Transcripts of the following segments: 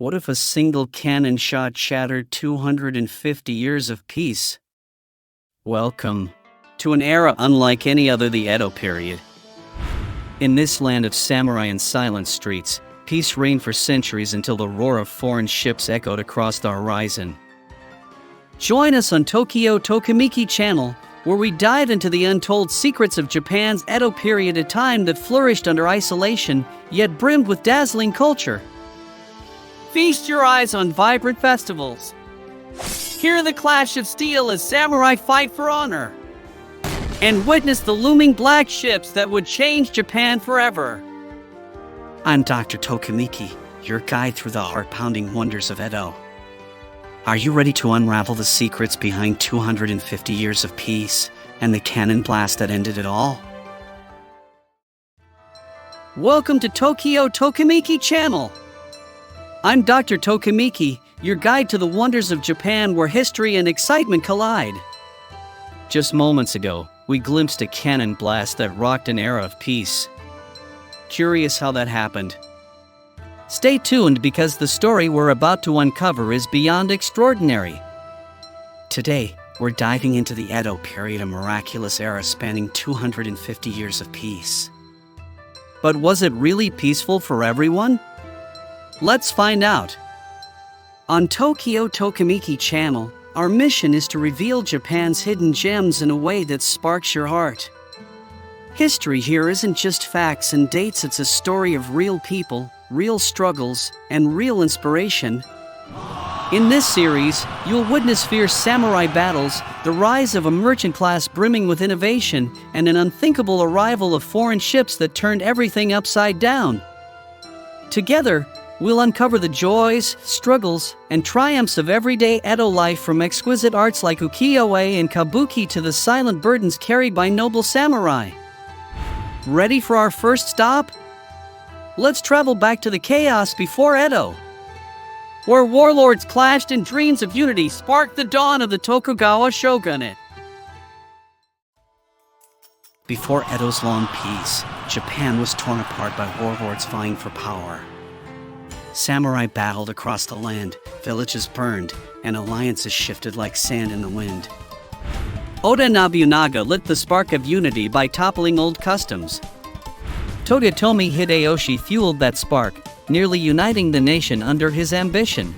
What if a single cannon shot shattered 250 years of peace? Welcome to an era unlike any other, the Edo period. In this land of samurai and silent streets, peace reigned for centuries until the roar of foreign ships echoed across the horizon. Join us on Tokimeki channel, where we dive into the untold secrets of Japan's Edo period, a time that flourished under isolation, yet brimmed with dazzling culture. Feast your eyes on vibrant festivals. Hear the clash of steel as samurai fight for honor. And witness the looming black ships that would change Japan forever. I'm Dr. Tokimeki, your guide through the heart-pounding wonders of Edo. Are you ready to unravel the secrets behind 250 years of peace and the cannon blast that ended it all? Welcome to Tokimeki channel. I'm Dr. Tokimeki, your guide to the wonders of Japan, where history and excitement collide. Just moments ago, we glimpsed a cannon blast that rocked an era of peace. Curious how that happened? Stay tuned, because the story we're about to uncover is beyond extraordinary. Today, we're diving into the Edo period, a miraculous era spanning 250 years of peace. But was it really peaceful for everyone? Let's find out. On Tokimeki channel, our mission is to reveal Japan's hidden gems in a way that sparks your heart. History here isn't just facts and dates, it's a story of real people, real struggles, and real inspiration. In this series, you'll witness fierce samurai battles, the rise of a merchant class brimming with innovation, and an unthinkable arrival of foreign ships that turned everything upside down. Together, we'll uncover the joys, struggles, and triumphs of everyday Edo life, from exquisite arts like ukiyo-e and kabuki to the silent burdens carried by noble samurai. Ready for our first stop? Let's travel back to the chaos before Edo, where warlords clashed and dreams of unity sparked the dawn of the Tokugawa shogunate. Before Edo's long peace, Japan was torn apart by warlords vying for power. Samurai battled across the land, villages burned, and alliances shifted like sand in the wind. Oda Nobunaga lit the spark of unity by toppling old customs. Toyotomi Hideyoshi fueled that spark, nearly uniting the nation under his ambition.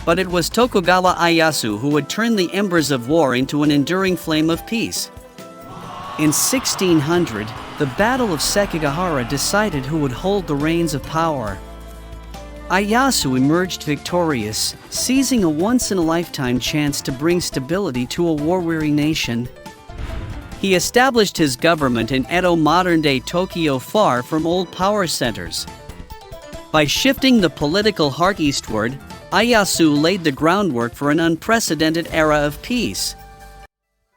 But it was Tokugawa Ieyasu who would turn the embers of war into an enduring flame of peace. In 1600, the Battle of Sekigahara decided who would hold the reins of power. Ieyasu emerged victorious, seizing a once-in-a-lifetime chance to bring stability to a war-weary nation. He established his government in Edo, modern-day Tokyo, far from old power centers. By shifting the political heart eastward, Ieyasu laid the groundwork for an unprecedented era of peace.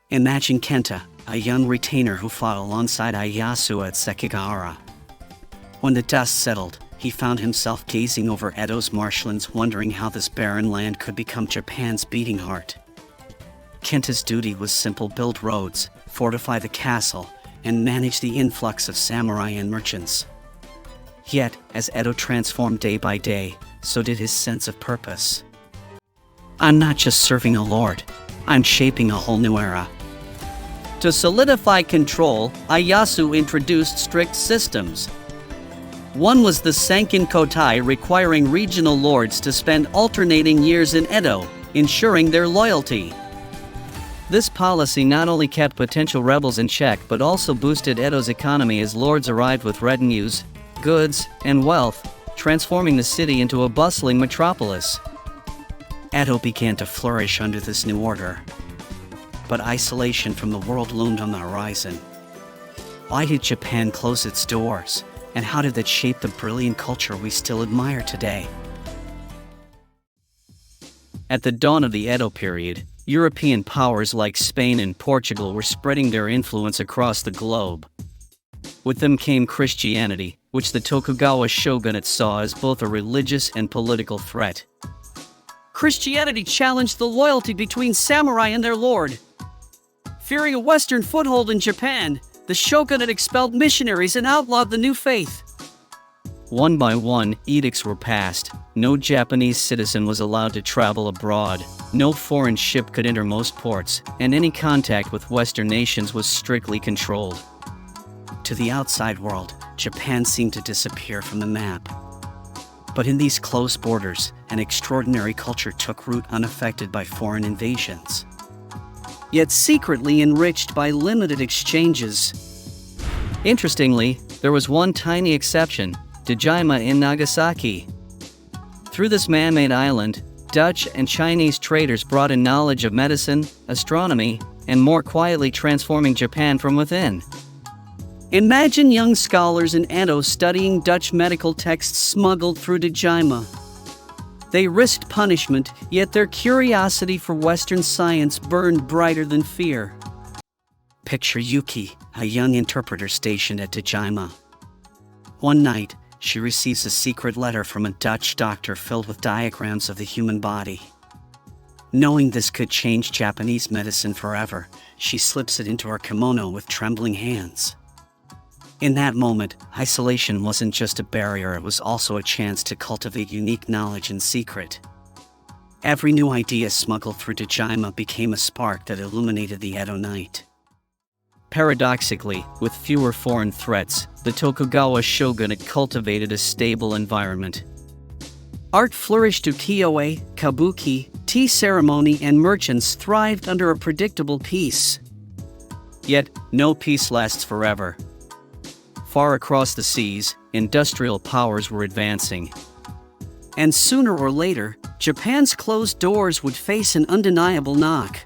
Imagine Kenta, a young retainer who fought alongside Ieyasu at Sekigahara. When the dust settled, he found himself gazing over Edo's marshlands, wondering how this barren land could become Japan's beating heart. Kenta's duty was simple: build roads, fortify the castle, and manage the influx of samurai and merchants. Yet, as Edo transformed day by day, so did his sense of purpose. I'm not just serving a lord, I'm shaping a whole new era. To solidify control, Ieyasu introduced strict systems. One was the Sankin Kotai, requiring regional lords to spend alternating years in Edo, ensuring their loyalty. This policy not only kept potential rebels in check, but also boosted Edo's economy as lords arrived with retinues, goods, and wealth, transforming the city into a bustling metropolis. Edo began to flourish under this new order. But isolation from the world loomed on the horizon. Why did Japan close its doors? And how did that shape the brilliant culture we still admire today? At the dawn of the Edo period, European powers like Spain and Portugal were spreading their influence across the globe. With them came Christianity, which the Tokugawa shogunate saw as both a religious and political threat. Christianity challenged the loyalty between samurai and their lord. Fearing a Western foothold in Japan, the shogunate expelled missionaries and outlawed the new faith. One by one, edicts were passed. No Japanese citizen was allowed to travel abroad. No foreign ship could enter most ports, and any contact with Western nations was strictly controlled. To the outside world, Japan seemed to disappear from the map. But in these closed borders, an extraordinary culture took root unaffected by foreign invasions, yet secretly enriched by limited exchanges. Interestingly, there was one tiny exception: Dejima in Nagasaki. Through this man-made island, Dutch and Chinese traders brought in knowledge of medicine, astronomy, and more quietly transforming Japan from within. Imagine young scholars in Edo studying Dutch medical texts smuggled through Dejima. They risked punishment, yet their curiosity for Western science burned brighter than fear. Picture Yuki, a young interpreter stationed at Dejima. One night, she receives a secret letter from a Dutch doctor filled with diagrams of the human body. Knowing this could change Japanese medicine forever, she slips it into her kimono with trembling hands. In that moment, isolation wasn't just a barrier, it was also a chance to cultivate unique knowledge in secret. Every new idea smuggled through Dejima became a spark that illuminated the Edo night. Paradoxically, with fewer foreign threats, the Tokugawa shogunate cultivated a stable environment. Art flourished, ukiyo-e, kabuki, tea ceremony, and merchants thrived under a predictable peace. Yet, no peace lasts forever. Far across the seas, industrial powers were advancing. And sooner or later, Japan's closed doors would face an undeniable knock.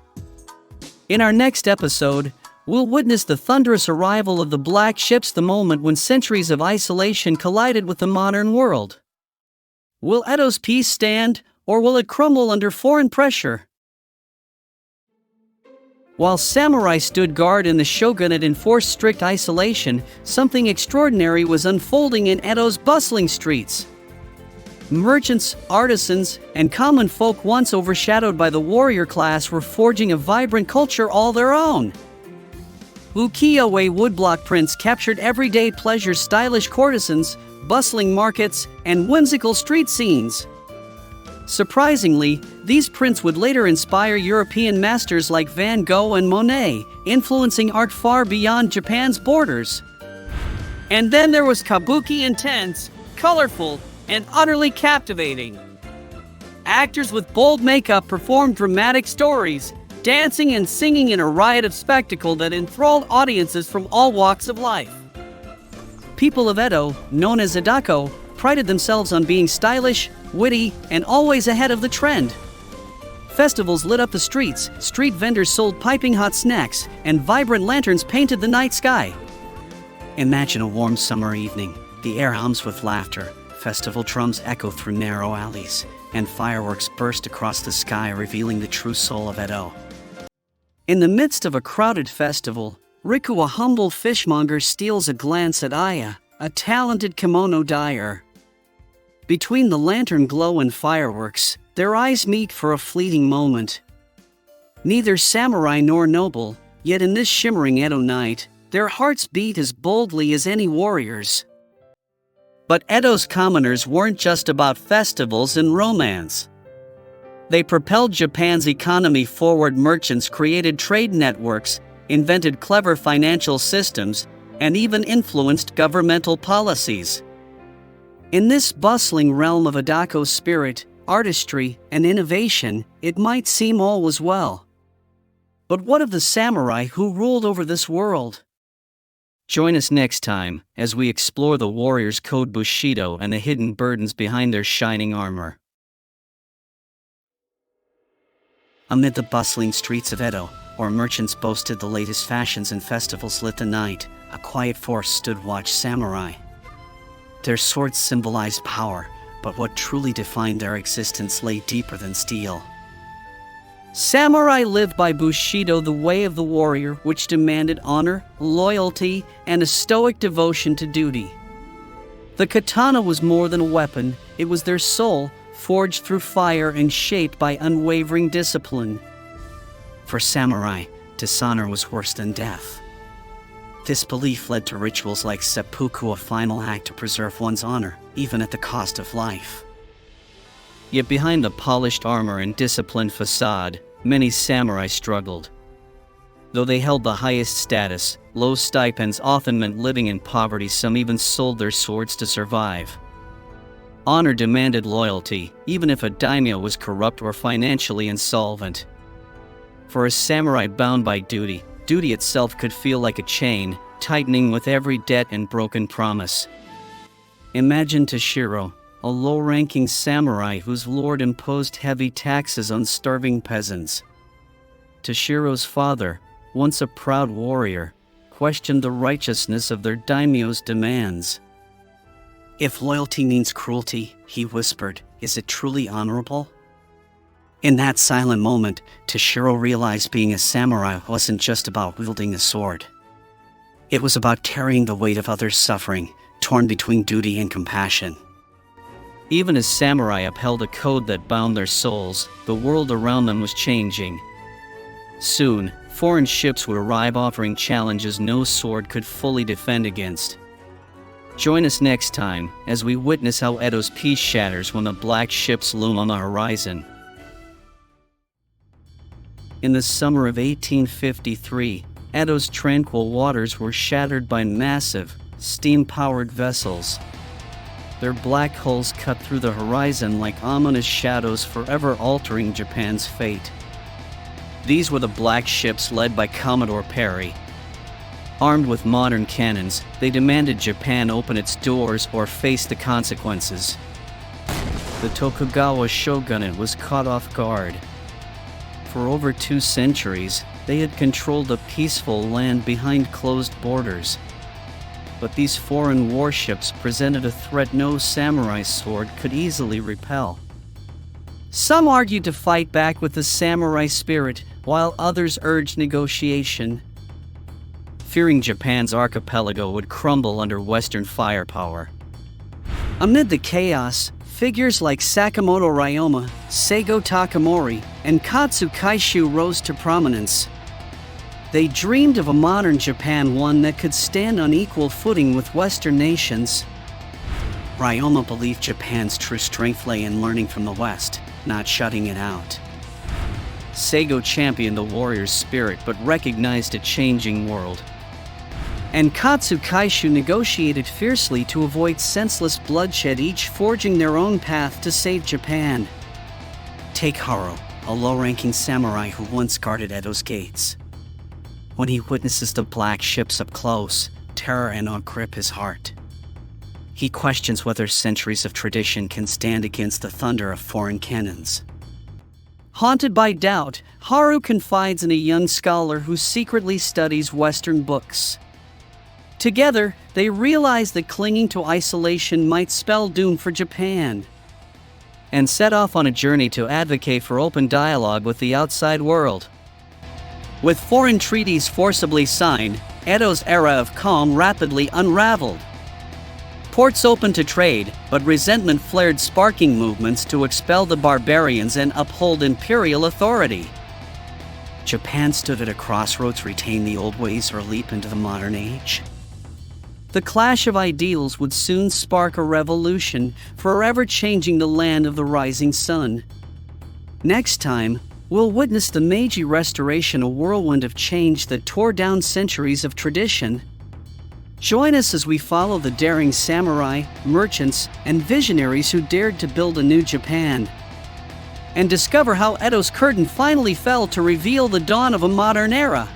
In our next episode, we'll witness the thunderous arrival of the Black Ships, the moment when centuries of isolation collided with the modern world. Will Edo's peace stand, or will it crumble under foreign pressure? While samurai stood guard and the shogunate enforced strict isolation, something extraordinary was unfolding in Edo's bustling streets. Merchants, artisans, and common folk, once overshadowed by the warrior class, were forging a vibrant culture all their own. Ukiyo-e woodblock prints captured everyday pleasures, stylish courtesans, bustling markets, and whimsical street scenes. Surprisingly, these prints would later inspire European masters like Van Gogh and Monet, influencing art far beyond Japan's borders. And then there was kabuki, intense, colorful, and utterly captivating. Actors with bold makeup performed dramatic stories, dancing and singing in a riot of spectacle that enthralled audiences from all walks of life. People of Edo, known as Edako, prided themselves on being stylish, witty, and always ahead of the trend. Festivals lit up the streets, street vendors sold piping hot snacks, and vibrant lanterns painted the night sky. Imagine a warm summer evening. The air hums with laughter, festival drums echo through narrow alleys, and fireworks burst across the sky, revealing the true soul of Edo. In the midst of a crowded festival, Riku, a humble fishmonger, steals a glance at Aya, a talented kimono dyer. Between the lantern glow and fireworks, their eyes meet for a fleeting moment. Neither samurai nor noble, yet in this shimmering Edo night, their hearts beat as boldly as any warriors. But Edo's commoners weren't just about festivals and romance. They propelled Japan's economy forward. Merchants created trade networks, invented clever financial systems, and even influenced governmental policies. In this bustling realm of Edako's spirit, artistry, and innovation, it might seem all was well. But what of the samurai who ruled over this world? Join us next time as we explore the warriors' code Bushido and the hidden burdens behind their shining armor. Amid the bustling streets of Edo, where merchants boasted the latest fashions and festivals lit the night, a quiet force stood watch: samurai. Their swords symbolized power, but what truly defined their existence lay deeper than steel. Samurai lived by Bushido, the way of the warrior, which demanded honor, loyalty, and a stoic devotion to duty. The katana was more than a weapon, it was their soul, forged through fire and shaped by unwavering discipline. For samurai, dishonor was worse than death. This belief led to rituals like seppuku, a final act to preserve one's honor, even at the cost of life. Yet behind the polished armor and disciplined facade, many samurai struggled. Though they held the highest status, low stipends often meant living in poverty. Some even sold their swords to survive. Honor demanded loyalty, even if a daimyo was corrupt or financially insolvent. For a samurai bound by duty, duty itself could feel like a chain, tightening with every debt and broken promise. Imagine Toshiro, a low-ranking samurai whose lord imposed heavy taxes on starving peasants. Toshiro's father, once a proud warrior, questioned the righteousness of their daimyo's demands. "If loyalty means cruelty," he whispered, "is it truly honorable?" In that silent moment, Toshiro realized being a samurai wasn't just about wielding a sword. It was about carrying the weight of others' suffering, torn between duty and compassion. Even as samurai upheld a code that bound their souls, the world around them was changing. Soon, foreign ships would arrive offering challenges no sword could fully defend against. Join us next time as we witness how Edo's peace shatters when the black ships loom on the horizon. In the summer of 1853, Edo's tranquil waters were shattered by massive, steam-powered vessels. Their black hulls cut through the horizon like ominous shadows, forever altering Japan's fate. These were the black ships led by Commodore Perry. Armed with modern cannons, they demanded Japan open its doors or face the consequences. The Tokugawa shogunate was caught off guard. For over 2 centuries, they had controlled a peaceful land behind closed borders. But these foreign warships presented a threat no samurai sword could easily repel. Some argued to fight back with the samurai spirit, while others urged negotiation. Fearing Japan's archipelago would crumble under Western firepower. Amid the chaos, figures like Sakamoto Ryoma, Seigo Takamori, and Katsu Kaishu rose to prominence. They dreamed of a modern Japan, one that could stand on equal footing with Western nations. Ryoma believed Japan's true strength lay in learning from the West, not shutting it out. Seigo championed the warrior's spirit but recognized a changing world. And Katsu Kaishu negotiated fiercely to avoid senseless bloodshed, each forging their own path to save Japan. Take Haru, a low-ranking samurai who once guarded Edo's gates. When he witnesses the black ships up close, terror and awe grip his heart. He questions whether centuries of tradition can stand against the thunder of foreign cannons. Haunted by doubt, Haru confides in a young scholar who secretly studies Western books. Together, they realize that clinging to isolation might spell doom for Japan, and set off on a journey to advocate for open dialogue with the outside world. With foreign treaties forcibly signed, Edo's era of calm rapidly unraveled. Ports opened to trade, but resentment flared, sparking movements to expel the barbarians and uphold imperial authority. Japan stood at a crossroads: retain the old ways or leap into the modern age. The clash of ideals would soon spark a revolution, forever changing the land of the rising sun. Next time, we'll witness the Meiji Restoration, a whirlwind of change that tore down centuries of tradition. Join us as we follow the daring samurai, merchants, and visionaries who dared to build a new Japan, and discover how Edo's curtain finally fell to reveal the dawn of a modern era.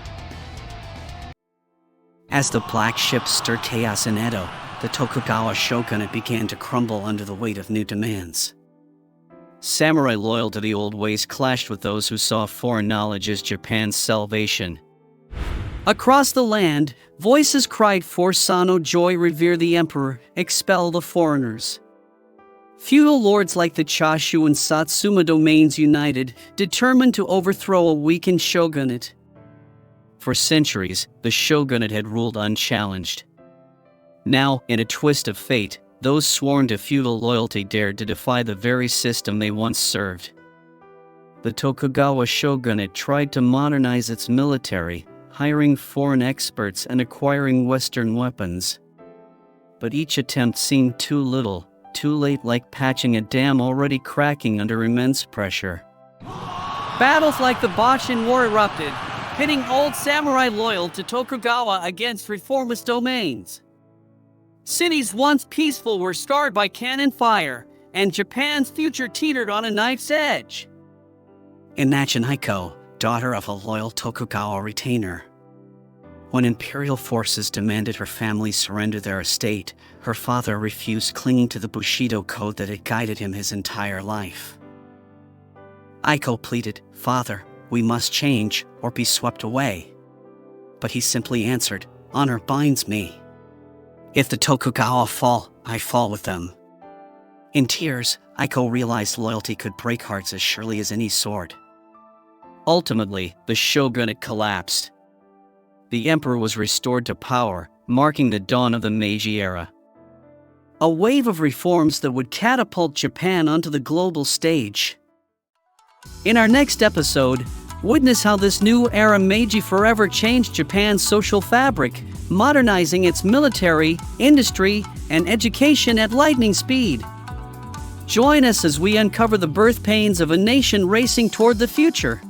As the black ships stirred chaos in Edo, the Tokugawa shogunate began to crumble under the weight of new demands. Samurai loyal to the old ways clashed with those who saw foreign knowledge as Japan's salvation. Across the land, voices cried for Sano joy, revere the emperor, expel the foreigners. Feudal lords like the Chashu and Satsuma domains united, determined to overthrow a weakened shogunate. For centuries, the shogunate had ruled unchallenged. Now, in a twist of fate, those sworn to feudal loyalty dared to defy the very system they once served. The Tokugawa shogunate tried to modernize its military, hiring foreign experts and acquiring Western weapons. But each attempt seemed too little, too late, like patching a dam already cracking under immense pressure. Battles like the Boshin War erupted, pitting old samurai loyal to Tokugawa against reformist domains. Cities once peaceful were scarred by cannon fire, and Japan's future teetered on a knife's edge. Imagine Aiko, daughter of a loyal Tokugawa retainer. When imperial forces demanded her family surrender their estate, her father refused, clinging to the Bushido code that had guided him his entire life. Aiko pleaded, "Father, we must change or be swept away." But he simply answered, "Honor binds me. If the Tokugawa fall, I fall with them." In tears, Aiko realized loyalty could break hearts as surely as any sword. Ultimately, the shogunate collapsed. The emperor was restored to power, marking the dawn of the Meiji era. A wave of reforms that would catapult Japan onto the global stage. In our next episode, witness how this new era Meiji forever changed Japan's social fabric, modernizing its military, industry, and education at lightning speed. Join us as we uncover the birth pains of a nation racing toward the future.